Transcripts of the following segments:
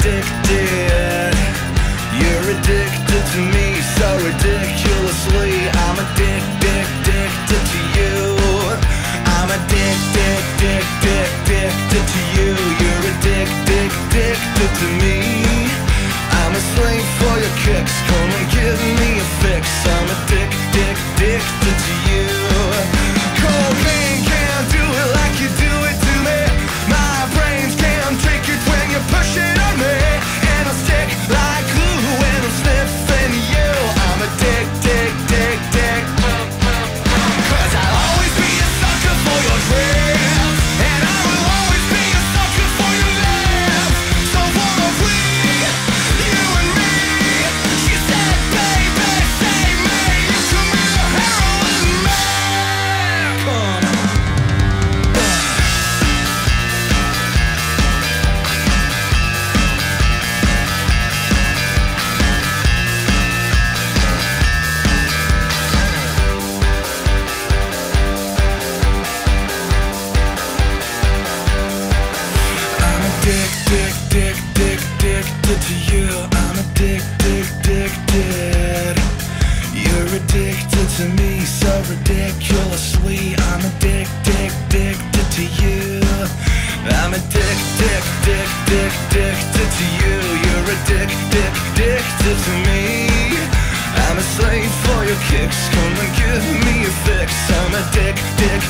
addicted. You're addicted to me so ridiculously. I'm addicted to you. I'm addicted to you. You're addicted to me. I'm a slave for your kicks. Come and give me a fix. I'm addicted to you. Cocaine can't do it like you do it to me. My brains can't take it when you push it on me. And I'll stick like glue when I'm sniffing you. I'm addicted. 'Cause I'll always be a sucker for your dreams, and I will always be a sucker for your lips. So wanna we, you and me. She said, baby, save me. You come in a heroin man. Come on. I'm addicted to you. I'm addicted. You're addicted to me so ridiculously. I'm addicted to you. I'm addicted to you. You're addicted to me. I'm a slave for your kicks. Come and give me a fix. I'm addicted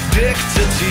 to